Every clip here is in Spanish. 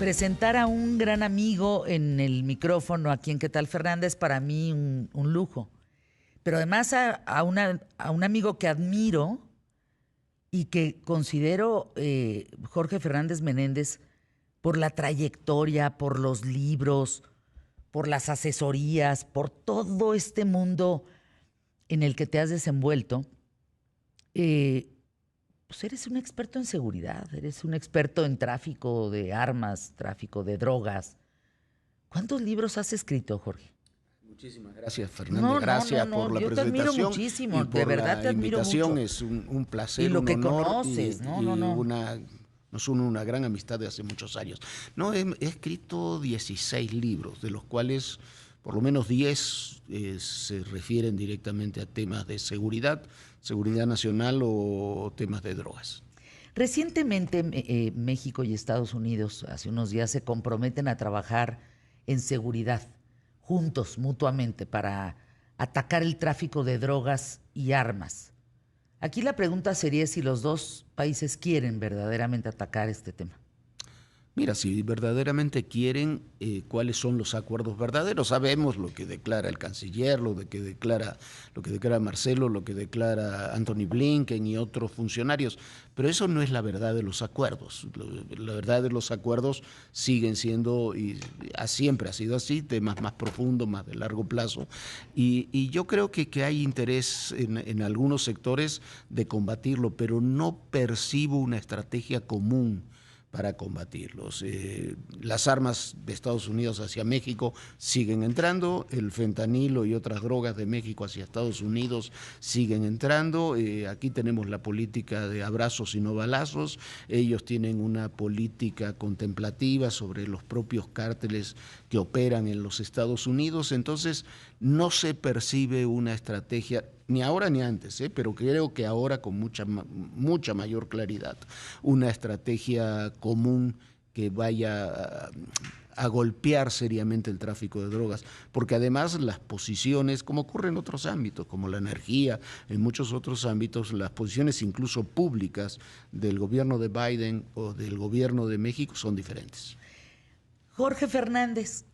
Presentar a un gran amigo en el micrófono aquí en ¿Qué tal, Fernández? Para mí un lujo. Pero además a un amigo que admiro y que considero Jorge Fernández Menéndez por la trayectoria, por los libros, por las asesorías, por todo este mundo en el que te has desenvuelto. Pues eres un experto en seguridad, eres un experto en tráfico de armas, tráfico de drogas. ¿Cuántos libros has escrito, Jorge? Muchísimas gracias, Fernanda. Por la Yo te admiro presentación muchísimo, y de por verdad te la admiro invitación. mucho. Es un Y placer, lo un que honor conoces, nos une una gran amistad de hace muchos años. No, he escrito 16 libros, de los cuales por lo menos 10 se refieren directamente a temas de seguridad nacional o temas de drogas. Recientemente México y Estados Unidos, hace unos días, se comprometen a trabajar en seguridad, juntos, mutuamente, para atacar el tráfico de drogas y armas. Aquí la pregunta sería si los dos países quieren verdaderamente atacar este tema. Mira, si verdaderamente quieren, cuáles son los acuerdos verdaderos. Sabemos lo que declara el canciller, lo que declara Marcelo, lo que declara Anthony Blinken y otros funcionarios, pero eso no es la verdad de los acuerdos. La verdad de los acuerdos siguen siendo, y siempre ha sido así, temas más profundos, más de largo plazo, y yo creo que hay interés en algunos sectores de combatirlo, pero no percibo una estrategia común para combatirlos. Las armas de Estados Unidos hacia México siguen entrando, el fentanilo y otras drogas de México hacia Estados Unidos siguen entrando. Aquí tenemos la política de abrazos y no balazos. Ellos tienen una política contemplativa sobre los propios cárteles que operan en los Estados Unidos. Entonces, no se percibe una estrategia, ni ahora ni antes, pero creo que ahora con mucha mayor claridad, una estrategia común que vaya a golpear seriamente el tráfico de drogas, porque además las posiciones, como ocurre en otros ámbitos, como la energía, en muchos otros ámbitos, las posiciones incluso públicas del gobierno de Biden o del gobierno de México son diferentes. Jorge Fernández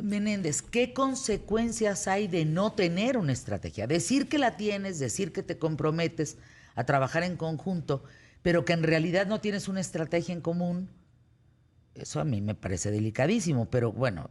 Menéndez, ¿qué consecuencias hay de no tener una estrategia? Decir que la tienes, decir que te comprometes a trabajar en conjunto, pero que en realidad no tienes una estrategia en común, eso a mí me parece delicadísimo, pero bueno,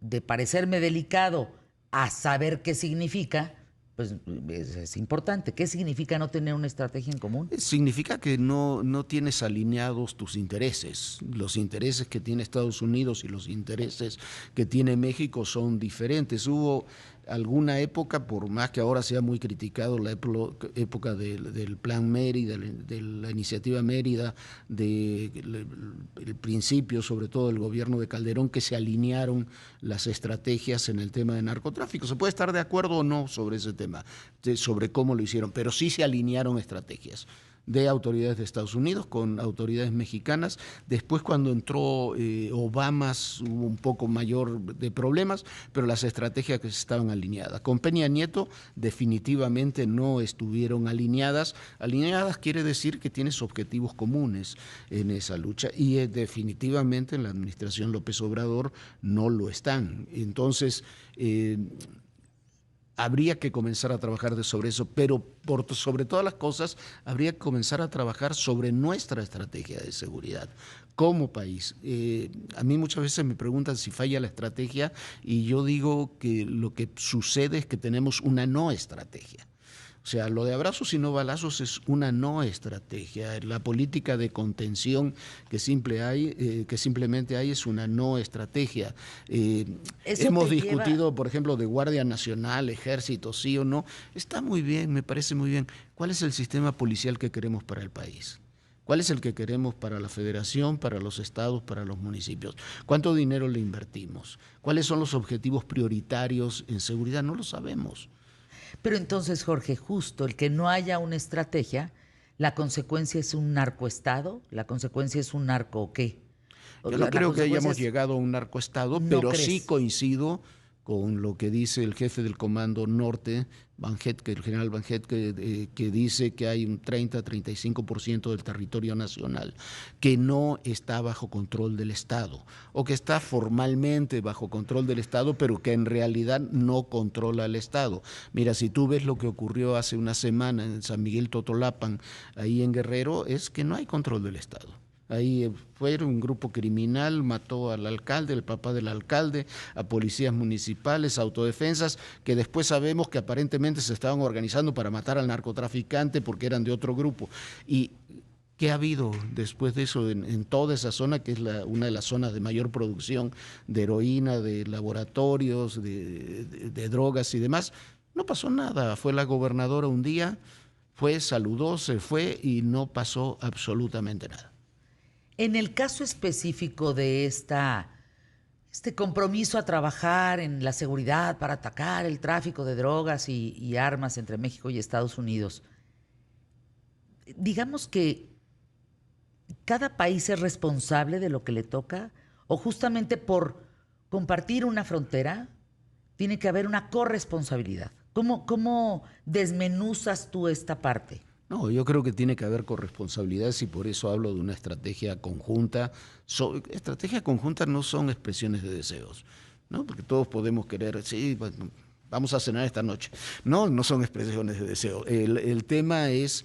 de parecerme delicado a saber qué significa, pues es importante. ¿Qué significa no tener una estrategia en común? Significa que no tienes alineados tus intereses. Los intereses que tiene Estados Unidos y los intereses que tiene México son diferentes. Hubo alguna época, por más que ahora sea muy criticado, la época del Plan Mérida, de la iniciativa Mérida, el principio, sobre todo del gobierno de Calderón, que se alinearon las estrategias en el tema de narcotráfico. Se puede estar de acuerdo o no sobre ese tema, sobre cómo lo hicieron, pero sí se alinearon estrategias de autoridades de Estados Unidos con autoridades mexicanas. Después, cuando entró Obama, hubo un poco mayor de problemas, pero las estrategias que estaban alineadas. Con Peña Nieto definitivamente no estuvieron alineadas. Alineadas quiere decir que tienes objetivos comunes en esa lucha, y definitivamente en la administración López Obrador no lo están. Entonces, habría que comenzar a trabajar sobre eso, pero sobre todas las cosas habría que comenzar a trabajar sobre nuestra estrategia de seguridad como país. A mí muchas veces me preguntan si falla la estrategia, y yo digo que lo que sucede es que tenemos una no estrategia. O sea, lo de abrazos y no balazos es una no estrategia. La política de contención que simplemente hay es una no estrategia. Hemos discutido, por ejemplo, de Guardia Nacional, Ejército, sí o no. Está muy bien, me parece muy bien. ¿Cuál es el sistema policial que queremos para el país? ¿Cuál es el que queremos para la federación, para los estados, para los municipios? ¿Cuánto dinero le invertimos? ¿Cuáles son los objetivos prioritarios en seguridad? No lo sabemos. Pero entonces, Jorge, justo el que no haya una estrategia, la consecuencia es un narcoestado, la consecuencia es un narco ¿qué? Yo no creo que hayamos llegado a un narcoestado, pero sí coincido con lo que dice el jefe del Comando Norte, Van Hetke, el general Van Hetke, que dice que hay un 30-35% del territorio nacional que no está bajo control del Estado, o que está formalmente bajo control del Estado, pero que en realidad no controla al Estado. Mira, si tú ves lo que ocurrió hace una semana en San Miguel Totolapan, ahí en Guerrero, es que no hay control del Estado. Ahí fue un grupo criminal, mató al alcalde, el papá del alcalde, a policías municipales, autodefensas, que después sabemos que aparentemente se estaban organizando para matar al narcotraficante porque eran de otro grupo. ¿Y qué ha habido después de eso en toda esa zona, que es una de las zonas de mayor producción de heroína, de laboratorios, de drogas y demás? No pasó nada. Fue la gobernadora un día, fue, saludó, se fue y no pasó absolutamente nada. En el caso específico de este compromiso a trabajar en la seguridad para atacar el tráfico de drogas y armas entre México y Estados Unidos, digamos que cada país es responsable de lo que le toca, o justamente por compartir una frontera tiene que haber una corresponsabilidad. ¿Cómo desmenuzas tú esta parte? No, yo creo que tiene que haber corresponsabilidades y por eso hablo de una estrategia conjunta. Estrategias conjuntas no son expresiones de deseos, ¿no? Porque todos podemos querer, sí, bueno, vamos a cenar esta noche. No son expresiones de deseo. El tema es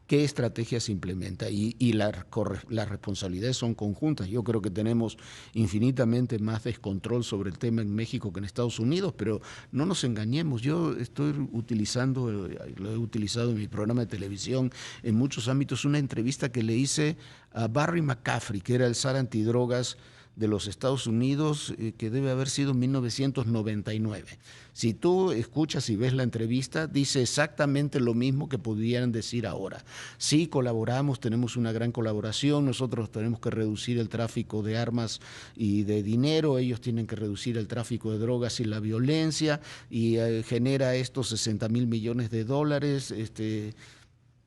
qué estrategia se implementa y las responsabilidades son conjuntas. Yo creo que tenemos infinitamente más descontrol sobre el tema en México que en Estados Unidos, pero no nos engañemos. Yo estoy utilizando, lo he utilizado en mi programa de televisión en muchos ámbitos, una entrevista que le hice a Barry McCaffrey, que era el zar antidrogas de los Estados Unidos, que debe haber sido en 1999. Si tú escuchas y ves la entrevista, dice exactamente lo mismo que podrían decir ahora. Sí, colaboramos, tenemos una gran colaboración, nosotros tenemos que reducir el tráfico de armas y de dinero, ellos tienen que reducir el tráfico de drogas y la violencia, y genera estos 60,000 millones de dólares,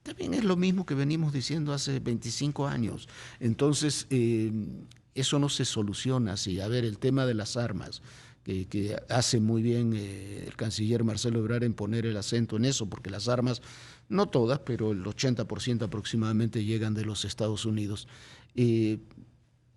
también es lo mismo que venimos diciendo hace 25 años. Entonces, eso no se soluciona así. A ver, el tema de las armas, que hace muy bien el canciller Marcelo Ebrard en poner el acento en eso, porque las armas, no todas, pero el 80% aproximadamente llegan de los Estados Unidos.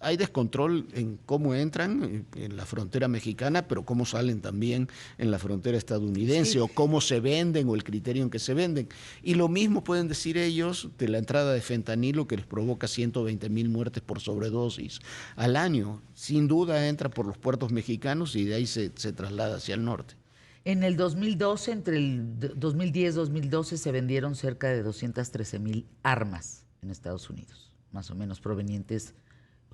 Hay descontrol en cómo entran en la frontera mexicana, pero cómo salen también en la frontera estadounidense, sí, o cómo se venden, o el criterio en que se venden. Y lo mismo pueden decir ellos de la entrada de fentanilo, que les provoca 120,000 muertes por sobredosis al año. Sin duda entra por los puertos mexicanos y de ahí se traslada hacia el norte. En el 2012, entre el 2010 y 2012, se vendieron cerca de 213,000 armas en Estados Unidos, más o menos provenientes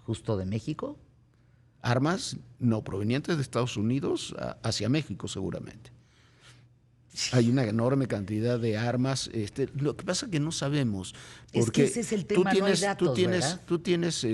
justo de México. Armas no provenientes de Estados Unidos hacia México seguramente. Hay una enorme cantidad de armas. Lo que pasa es que no sabemos. Porque es que ese es el tema, no hay datos, tú tienes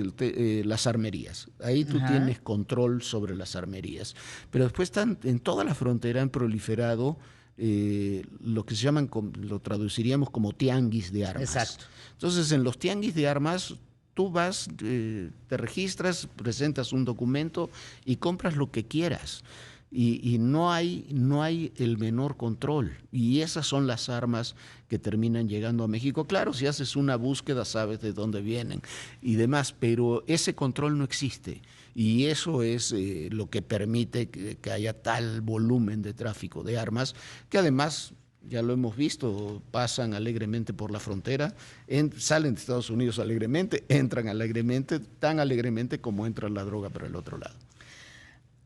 las armerías. Ahí tú tienes control sobre las armerías. Pero después están en toda la frontera han proliferado lo que se llaman, lo traduciríamos como tianguis de armas. Exacto. Entonces, en los tianguis de armas, tú vas, te registras, presentas un documento y compras lo que quieras. Y no hay el menor control. Y esas son las armas que terminan llegando a México. Claro, si haces una búsqueda sabes de dónde vienen y demás, pero ese control no existe. Y eso es lo que permite que haya tal volumen de tráfico de armas, que además, ya lo hemos visto, pasan alegremente por la frontera, salen de Estados Unidos alegremente, entran alegremente, tan alegremente como entra la droga por el otro lado.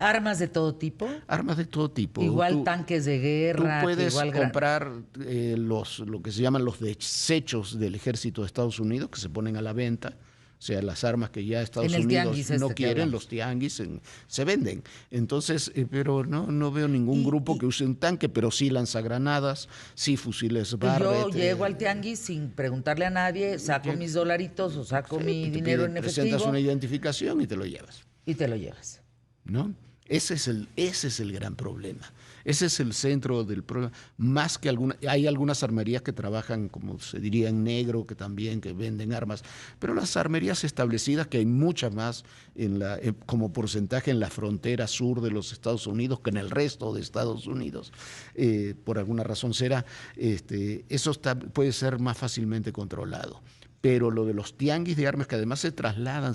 ¿Armas de todo tipo? Armas de todo tipo. Igual tanques de guerra. Tú puedes comprar lo que se llaman los desechos del ejército de Estados Unidos, que se ponen a la venta. O sea, las armas que ya Estados Unidos no quieren, los tianguis se venden. Entonces, pero no veo ningún grupo que use un tanque, pero sí lanzagranadas, sí fusiles Barrett. Yo llego al tianguis sin preguntarle a nadie, saco mis dolaritos o saco mi dinero en efectivo. Presentas una identificación y te lo llevas. Y te lo llevas. ¿No? Ese es el gran problema. Ese es el centro del problema. Más que hay algunas armerías que trabajan, como se diría, en negro, que venden armas, pero las armerías establecidas, que hay muchas más como porcentaje en la frontera sur de los Estados Unidos que en el resto de Estados Unidos, por alguna razón será, eso puede ser más fácilmente controlado. Pero lo de los tianguis de armas, que además se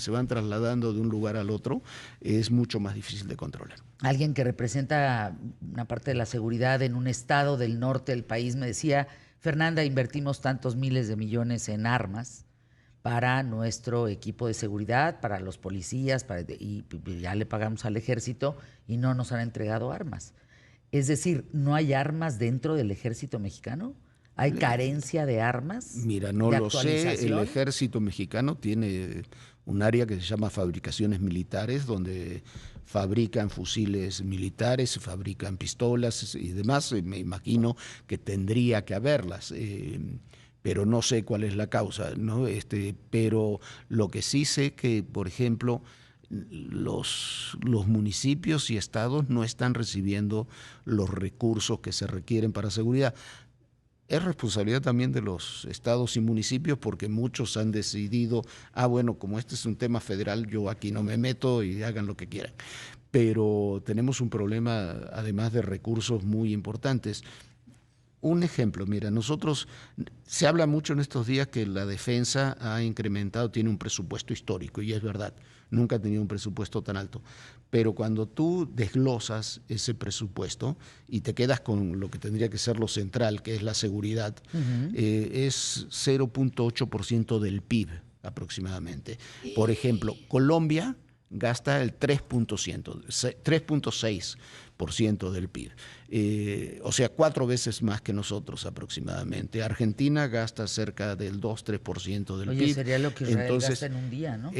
van trasladando de un lugar al otro, es mucho más difícil de controlar. Alguien que representa una parte de la seguridad en un estado del norte del país me decía: Fernanda, invertimos tantos miles de millones en armas para nuestro equipo de seguridad, para los policías, y ya le pagamos al ejército y no nos han entregado armas. Es decir, ¿no hay armas dentro del ejército mexicano? ¿Hay carencia de armas? Mira, no lo sé. El ejército mexicano tiene un área que se llama fabricaciones militares, donde fabrican fusiles militares, se fabrican pistolas y demás. Me imagino que tendría que haberlas, pero no sé cuál es la causa, ¿no? Pero lo que sí sé que, por ejemplo, los municipios y estados no están recibiendo los recursos que se requieren para seguridad. Es responsabilidad también de los estados y municipios, porque muchos han decidido, bueno, como este es un tema federal, yo aquí no me meto y hagan lo que quieran. Pero tenemos un problema, además de recursos muy importantes. Un ejemplo, mira, se habla mucho en estos días que la defensa ha incrementado, tiene un presupuesto histórico, y es verdad, nunca ha tenido un presupuesto tan alto. Pero cuando tú desglosas ese presupuesto y te quedas con lo que tendría que ser lo central, que es la seguridad, es 0.8% del PIB aproximadamente. Por ejemplo, Colombia gasta el 3.6% del PIB. O sea, 4 veces más que nosotros aproximadamente. Argentina gasta cerca del 2-3% del PIB. Oye, sería lo que Israel gasta en un día, ¿no?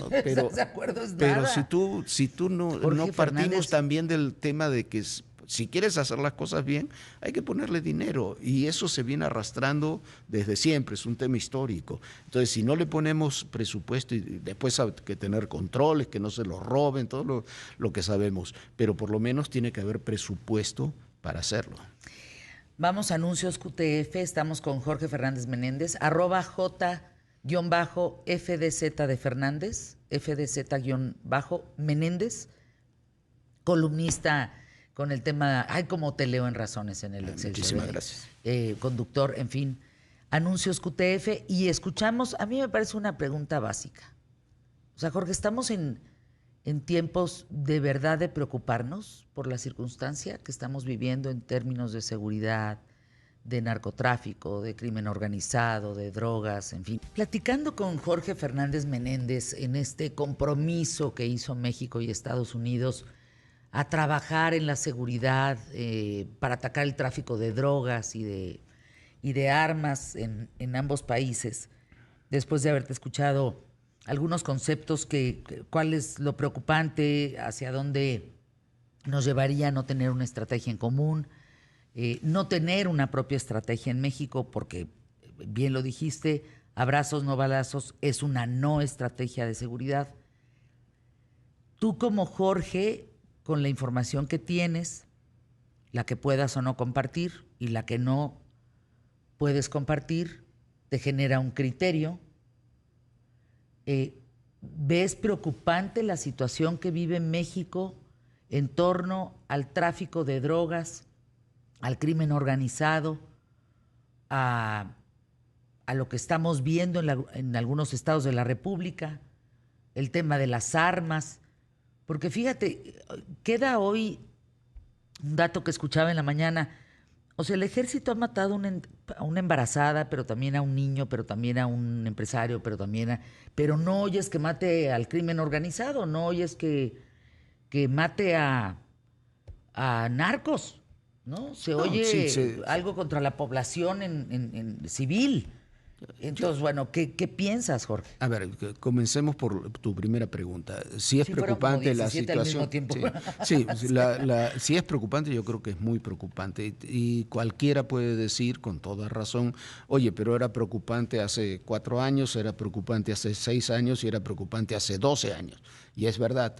Pero, de acuerdo, es pero nada. si tú no partimos Fernández también del tema de que si quieres hacer las cosas bien, hay que ponerle dinero, y eso se viene arrastrando desde siempre, es un tema histórico. Entonces, si no le ponemos presupuesto, y después hay que tener controles, que no se lo roben, todo lo que sabemos, pero por lo menos tiene que haber presupuesto para hacerlo. Vamos a anuncios QTF, estamos con Jorge Fernández Menéndez, @J_FDZ de Fernández, FDZ_Menéndez, columnista con el tema, como te leo en Razones en el Excelsior. Muchísimas gracias. Conductor, en fin, anuncios QTF, y escuchamos, a mí me parece una pregunta básica. O sea, Jorge, ¿estamos en tiempos de verdad de preocuparnos por la circunstancia que estamos viviendo en términos de seguridad, de narcotráfico, de crimen organizado, de drogas, en fin? Platicando con Jorge Fernández Menéndez en este compromiso que hizo México y Estados Unidos a trabajar en la seguridad para atacar el tráfico de drogas y de armas en ambos países, después de haberte escuchado algunos conceptos, cuál es lo preocupante, hacia dónde nos llevaría no tener una estrategia en común, no tener una propia estrategia en México, porque bien lo dijiste, abrazos no balazos es una no estrategia de seguridad. Tú, como Jorge, con la información que tienes, la que puedas o no compartir y la que no puedes compartir, te genera un criterio. ¿Ves preocupante la situación que vive México en torno al tráfico de drogas, al crimen organizado, a lo que estamos viendo en algunos estados de la República, el tema de las armas? Porque fíjate, queda hoy un dato que escuchaba en la mañana. O sea, el ejército ha matado a una embarazada, pero también a un niño, pero también a un empresario, pero no oyes que mate al crimen organizado, no oyes que mate a narcos, ¿no? Se oye algo contra la población en civil. Entonces, bueno, ¿qué piensas, Jorge? A ver, comencemos por tu primera pregunta. Si es preocupante la situación. Al mismo tiempo. Sí, si es preocupante, yo creo que es muy preocupante. Y cualquiera puede decir, con toda razón, oye, pero era preocupante hace 4 años, era preocupante hace 6 años y era preocupante hace 12 años. Y es verdad.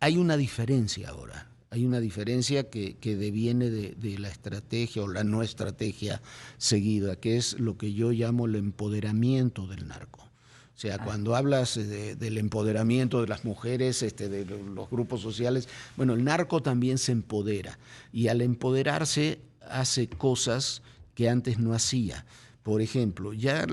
hay una diferencia ahora. Hay una diferencia que deviene de la estrategia o la no estrategia seguida, que es lo que yo llamo el empoderamiento del narco. O sea, cuando hablas del empoderamiento de las mujeres, de los grupos sociales, bueno, el narco también se empodera. Y al empoderarse hace cosas que antes no hacía. Por ejemplo, ya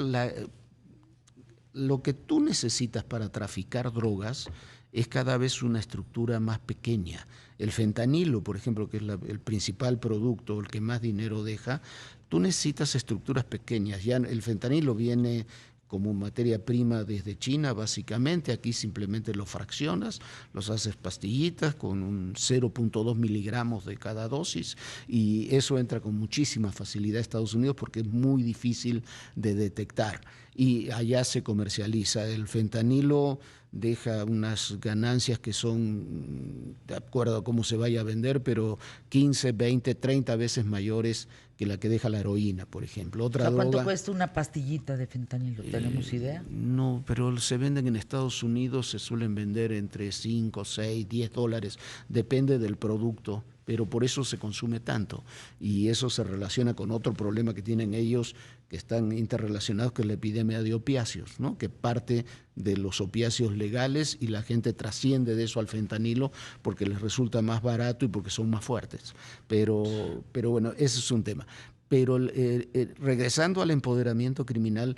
lo que tú necesitas para traficar drogas es cada vez una estructura más pequeña. El fentanilo, por ejemplo, que es el principal producto, el que más dinero deja, tú necesitas estructuras pequeñas. Ya el fentanilo viene como materia prima desde China, básicamente. Aquí simplemente lo fraccionas, los haces pastillitas con un 0.2 miligramos de cada dosis, y eso entra con muchísima facilidad a Estados Unidos porque es muy difícil de detectar. Y allá se comercializa. El fentanilo deja unas ganancias que son, de acuerdo a cómo se vaya a vender, pero 15, 20, 30 veces mayores que la que deja la heroína, por ejemplo. Otra ¿Cuánto droga, cuesta una pastillita de fentanilo? ¿Tenemos idea? No, pero se venden en Estados Unidos, se suelen vender entre 5, 6, 10 dólares, depende del producto, pero por eso se consume tanto. Y eso se relaciona con otro problema que tienen ellos, que están interrelacionados, que es la epidemia de opiáceos, ¿no? Que parte de los opiáceos legales y la gente trasciende de eso al fentanilo porque les resulta más barato y porque son más fuertes. Pero bueno, ese es un tema. Pero regresando al empoderamiento criminal,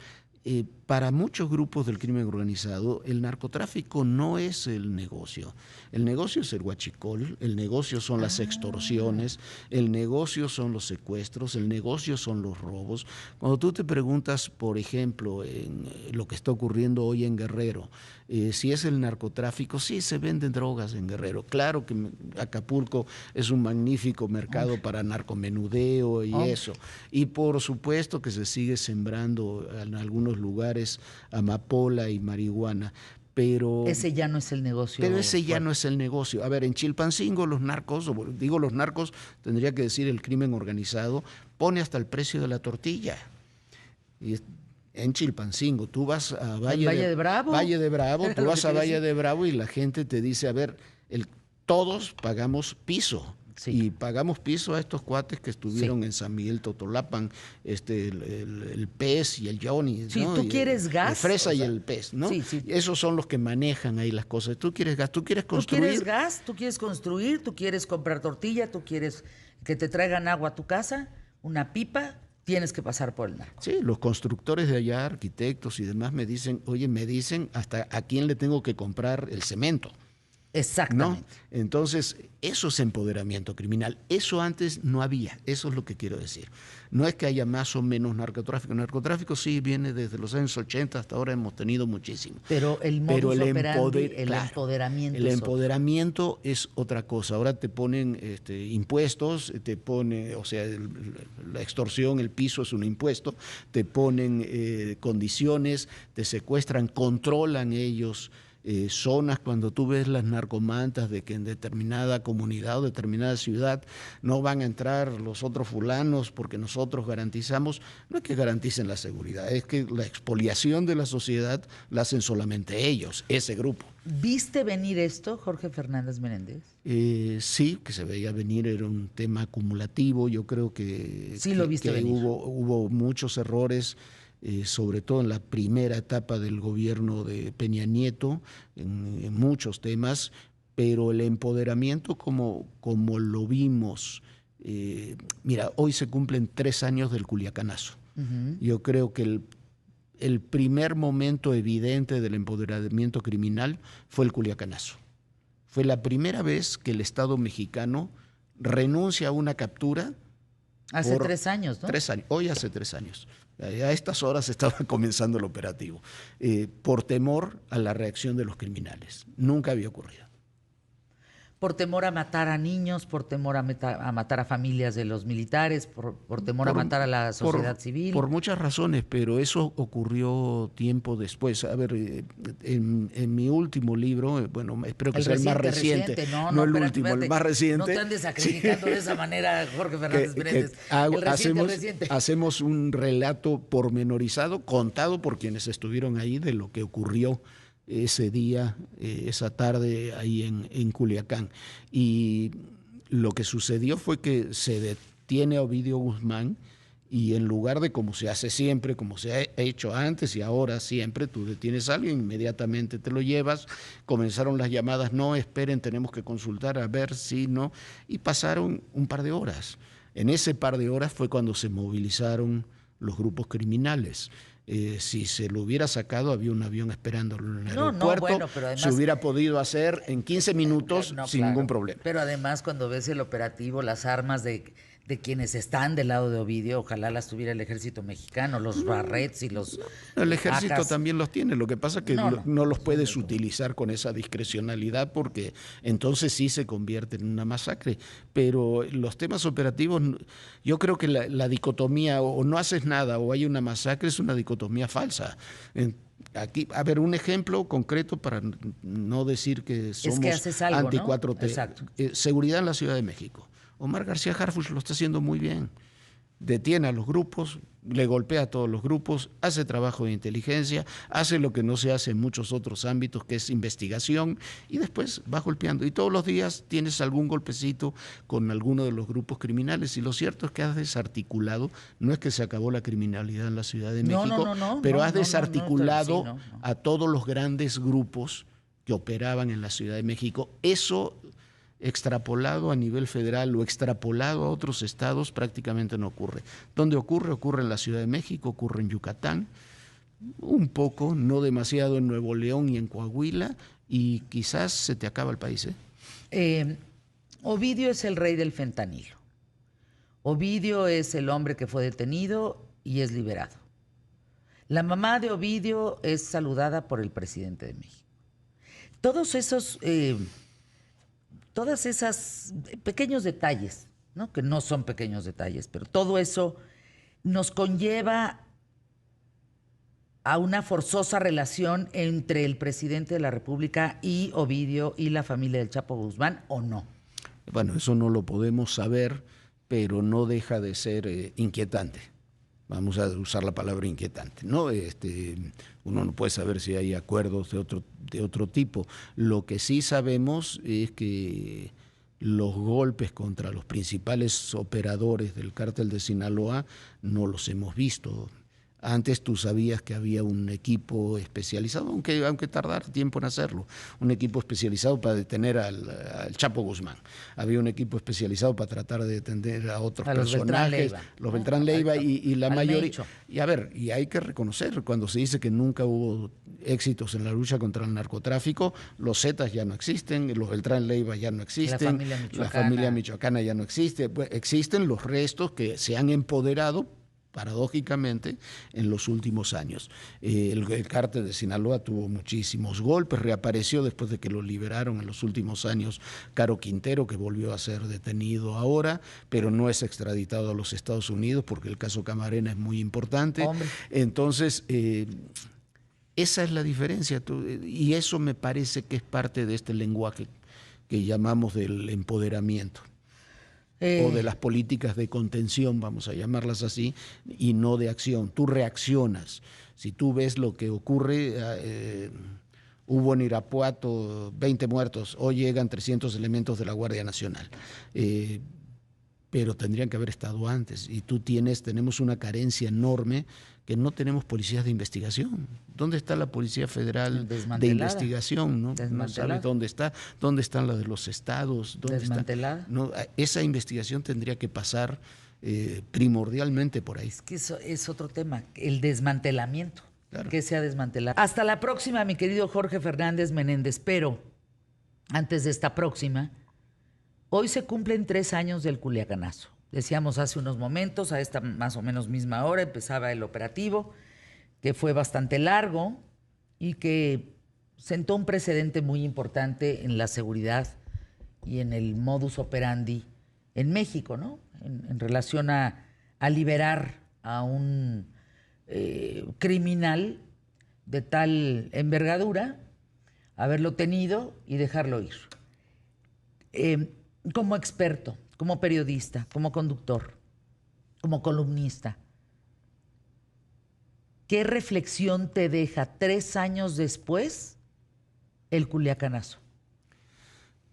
para muchos grupos del crimen organizado, el narcotráfico no es el negocio. El negocio es el huachicol, el negocio son las extorsiones, el negocio son los secuestros, el negocio son los robos. Cuando tú te preguntas, por ejemplo, en lo que está ocurriendo hoy en Guerrero, si es el narcotráfico, sí se venden drogas en Guerrero. Claro que Acapulco es un magnífico mercado para narcomenudeo y eso. Y por supuesto que se sigue sembrando en algunos lugares amapola y marihuana. Pero ese ya no es el negocio. Pero ese ya no es el negocio. A ver, en Chilpancingo los narcos, digo los narcos, tendría que decir el crimen organizado, pone hasta el precio de la tortilla. Y en Chilpancingo, tú vas a Valle de Bravo. Valle de Bravo, tú vas a Valle de Bravo y la gente te dice, a ver, todos pagamos piso. Sí. Y pagamos piso a estos cuates que estuvieron en San Miguel Totolapan, el pez y el Johnny. Sí, ¿no? Tú quieres gas. El fresa y el pez, ¿no? Sí, sí. Esos son los que manejan ahí las cosas. Tú quieres gas, tú quieres construir. Tú quieres gas, tú quieres construir, tú quieres comprar tortilla, tú quieres que te traigan agua a tu casa, una pipa. Tienes que pasar por el narco. Sí, los constructores de allá, arquitectos y demás me dicen, oye, me dicen hasta a quién le tengo que comprar el cemento. Exactamente. ¿No? Entonces, eso es empoderamiento criminal. Eso antes no había, eso es lo que quiero decir. No es que haya más o menos narcotráfico. El narcotráfico sí viene desde los años 80, hasta ahora hemos tenido muchísimo. Pero el modus operandi, el empoderamiento. El empoderamiento es otra cosa. Ahora te ponen impuestos, te ponen, o sea, la extorsión, el piso es un impuesto, te ponen condiciones, te secuestran, controlan ellos. Zonas, cuando tú ves las narcomantas de que en determinada comunidad o determinada ciudad no van a entrar los otros fulanos porque nosotros garantizamos, no es que garanticen la seguridad, es que la expoliación de la sociedad la hacen solamente ellos, ese grupo. ¿Viste venir esto, Jorge Fernández Menéndez? Sí, que se veía venir, era un tema acumulativo, yo creo que, sí lo viste venir. Hubo muchos errores. Sobre todo en la primera etapa del gobierno de Peña Nieto, en muchos temas, pero el empoderamiento como lo vimos, mira, hoy se cumplen 3 años del Culiacanazo. Yo creo que el primer momento evidente del empoderamiento criminal fue el Culiacanazo. Fue la primera vez que el Estado mexicano renuncia a una captura. Hace 3 años, ¿no? 3 años, hoy hace 3 años. A estas horas estaba comenzando el operativo, por temor a la reacción de los criminales. Nunca había ocurrido. Por temor a matar a niños, por temor a matar a familias de los militares, por temor a matar a la sociedad civil. Por muchas razones, pero eso ocurrió tiempo después. A ver, en mi último libro, bueno, espero que sea el más reciente. No el último, el más reciente. No te andes acreditando de esa manera, Jorge Fernández Menéndez. Hacemos un relato pormenorizado, contado por quienes estuvieron ahí, de lo que ocurrió ese día, esa tarde ahí en Culiacán. Y lo que sucedió fue que se detiene a Ovidio Guzmán y en lugar de como se hace siempre, como se ha hecho antes y ahora siempre, tú detienes a alguien, inmediatamente te lo llevas, comenzaron las llamadas, no, esperen, tenemos que consultar a ver si no, y pasaron un par de horas. En ese par de horas fue cuando se movilizaron los grupos criminales. Si se lo hubiera sacado, había un avión esperándolo en el aeropuerto, bueno, pero además, se hubiera podido hacer en 15 minutos sin ningún problema. Pero además cuando ves el operativo, las armas de quienes están del lado de Ovidio, ojalá las tuviera el ejército mexicano, los barrets y los El ejército ACAs. también los tiene, lo que pasa es que no los puedes utilizar con esa discrecionalidad porque entonces sí se convierte en una masacre. Pero los temas operativos, yo creo que la dicotomía o no haces nada o hay una masacre es una dicotomía falsa. Aquí, a ver, un ejemplo concreto para no decir que somos anti-4T. Exacto. Seguridad en la Ciudad de México. Omar García Harfuch lo está haciendo muy bien. Detiene a los grupos, le golpea a todos los grupos, hace trabajo de inteligencia, hace lo que no se hace en muchos otros ámbitos, que es investigación, y después va golpeando. Y todos los días tienes algún golpecito con alguno de los grupos criminales. Y lo cierto es que has desarticulado, no es que se acabó la criminalidad en la Ciudad de México, pero has desarticulado a todos los grandes grupos que operaban en la Ciudad de México. Eso extrapolado a nivel federal o extrapolado a otros estados prácticamente no ocurre. ¿Dónde ocurre? Ocurre en la Ciudad de México, ocurre en Yucatán, un poco, no demasiado en Nuevo León y en Coahuila, y quizás se te acaba el país. Ovidio es el rey del fentanilo. Ovidio es el hombre que fue detenido y es liberado. La mamá de Ovidio es saludada por el presidente de México. Todos esos pequeños detalles, ¿no? Que no son pequeños detalles, pero todo eso nos conlleva a una forzosa relación entre el presidente de la República y Ovidio y la familia del Chapo Guzmán, ¿o no? Bueno, eso no lo podemos saber, pero no deja de ser inquietante. Vamos a usar la palabra inquietante, ¿no? Uno no puede saber si hay acuerdos de otro tipo. Lo que sí sabemos es que los golpes contra los principales operadores del cártel de Sinaloa no los hemos visto. Antes tú sabías que había un equipo especializado, aunque tardara tiempo en hacerlo, un equipo especializado para detener al Chapo Guzmán. Había un equipo especializado para tratar de detener a otros personajes, los Beltrán Leiva y la mayoría. Y a ver, y hay que reconocer, cuando se dice que nunca hubo éxitos en la lucha contra el narcotráfico, los Zetas ya no existen, los Beltrán Leiva ya no existen, la familia michoacana ya no existe, pues existen los restos que se han empoderado paradójicamente en los últimos años. El cártel de Sinaloa tuvo muchísimos golpes, reapareció después de que lo liberaron en los últimos años Caro Quintero, que volvió a ser detenido ahora, pero no es extraditado a los Estados Unidos porque el caso Camarena es muy importante. Entonces, esa es la diferencia, y eso me parece que es parte de este lenguaje que llamamos del empoderamiento. O de las políticas de contención, vamos a llamarlas así, y no de acción. Tú reaccionas. Si tú ves lo que ocurre, hubo en Irapuato 20 muertos, hoy llegan 300 elementos de la Guardia Nacional. Pero tendrían que haber estado antes. Y tenemos una carencia enorme, que no tenemos policías de investigación. ¿Dónde está la Policía Federal de Investigación? No sabe dónde está. ¿Dónde están las de los estados? Desmantelada. No, esa investigación tendría que pasar primordialmente por ahí. Es que eso es otro tema, el desmantelamiento. Claro. Que se ha desmantelado. Hasta la próxima, mi querido Jorge Fernández Menéndez. Pero antes de esta próxima, hoy se cumplen 3 años del Culiacanazo. Decíamos hace unos momentos, a esta más o menos misma hora, empezaba el operativo, que fue bastante largo y que sentó un precedente muy importante en la seguridad y en el modus operandi en México, ¿no? En relación a liberar a un criminal de tal envergadura, haberlo tenido y dejarlo ir. Como experto, como periodista, como conductor, como columnista, ¿qué reflexión te deja 3 años después el culiacanazo?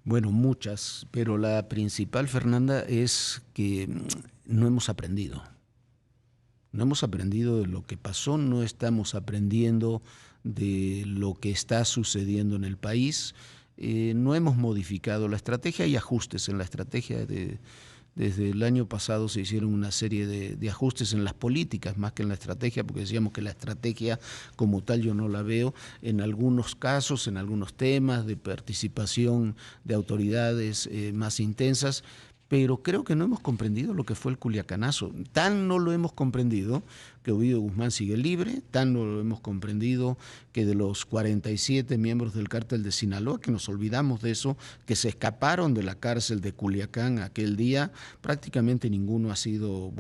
Bueno, muchas, pero la principal, Fernanda, es que no hemos aprendido. No hemos aprendido de lo que pasó, no estamos aprendiendo de lo que está sucediendo en el país. No hemos modificado la estrategia, hay ajustes en la estrategia. Desde el año pasado se hicieron una serie de ajustes en las políticas, más que en la estrategia, porque decíamos que la estrategia como tal yo no la veo. En algunos casos, en algunos temas de participación de autoridades más intensas, pero creo que no hemos comprendido lo que fue el culiacanazo. Tan no lo hemos comprendido que Ovidio Guzmán sigue libre, tan no lo hemos comprendido que de los 47 miembros del cártel de Sinaloa, que nos olvidamos de eso, que se escaparon de la cárcel de Culiacán aquel día, prácticamente ninguno ha sido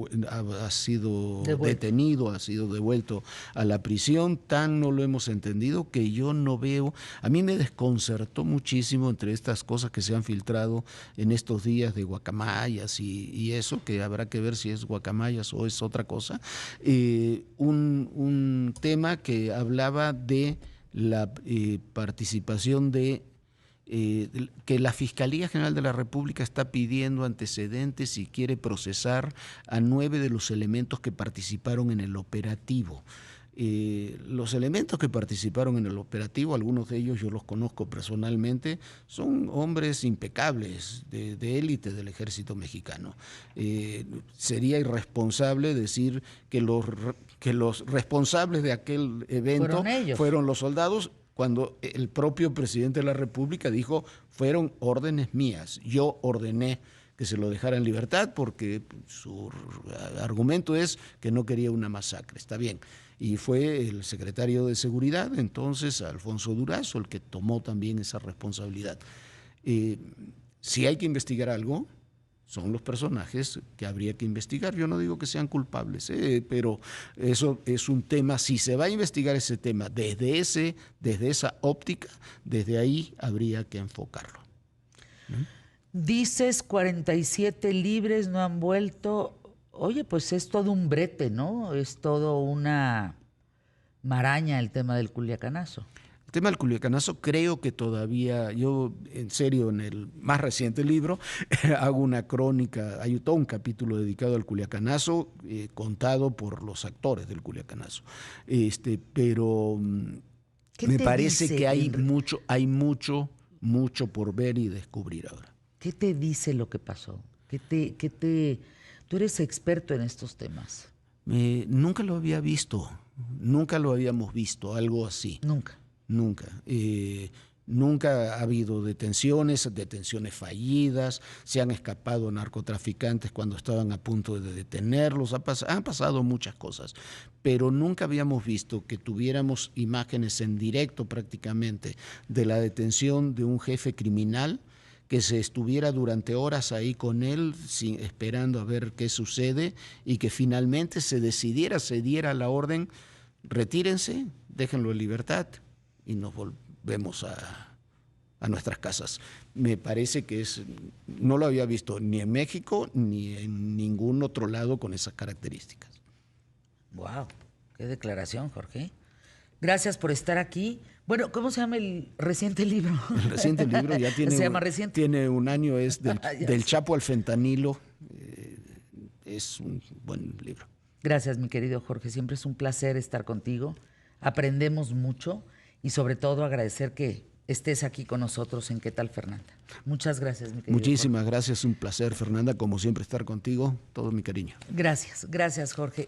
detenido, ha sido devuelto a la prisión. Tan no lo hemos entendido que yo no veo, a mí me desconcertó muchísimo entre estas cosas que se han filtrado en estos días de guacamayas y eso, que habrá que ver si es guacamayas o es otra cosa. Un tema que hablaba de la participación que la Fiscalía General de la República está pidiendo antecedentes y quiere procesar a 9 de los elementos que participaron en el operativo. Los elementos que participaron en el operativo, algunos de ellos yo los conozco personalmente, son hombres impecables de élite del ejército mexicano. Sería irresponsable decir que los responsables de aquel evento fueron los soldados, cuando el propio presidente de la República dijo, fueron órdenes mías, yo ordené que se lo dejara en libertad porque su argumento es que no quería una masacre. Está bien. Y fue el secretario de Seguridad, entonces, Alfonso Durazo, el que tomó también esa responsabilidad. Si hay que investigar algo, son los personajes que habría que investigar. Yo no digo que sean culpables, pero eso es un tema. Si se va a investigar ese tema desde esa óptica, desde ahí habría que enfocarlo. Dices 47 libres no han vuelto. Oye, pues es todo un brete, ¿no? Es todo una maraña el tema del culiacanazo. El tema del culiacanazo creo que todavía, yo en serio en el más reciente libro hago una crónica, hay todo un capítulo dedicado al culiacanazo contado por los actores del culiacanazo. Pero me parece que hay mucho por ver y descubrir ahora. ¿Qué te dice lo que pasó? Tú eres experto en estos temas. Nunca lo había visto, nunca lo habíamos visto, algo así. Nunca. Nunca ha habido detenciones fallidas, se han escapado narcotraficantes cuando estaban a punto de detenerlos, han pasado muchas cosas, pero nunca habíamos visto que tuviéramos imágenes en directo prácticamente de la detención de un jefe criminal, que se estuviera durante horas ahí con él, esperando a ver qué sucede, y que finalmente se diera la orden, retírense, déjenlo en libertad, y nos volvemos a nuestras casas. Me parece que no lo había visto ni en México ni en ningún otro lado con esas características. Wow, qué declaración, Jorge. Gracias por estar aquí. Bueno, ¿cómo se llama el reciente libro? El reciente libro ya tiene, se llama reciente. Tiene un año, es del Chapo al fentanilo. Es un buen libro. Gracias, mi querido Jorge. Siempre es un placer estar contigo. Aprendemos mucho y sobre todo agradecer que estés aquí con nosotros en ¿Qué tal, Fernanda? Muchas gracias, mi querido Muchísimas Jorge. gracias. Un placer, Fernanda, como siempre, estar contigo. Todo mi cariño. Gracias, Jorge.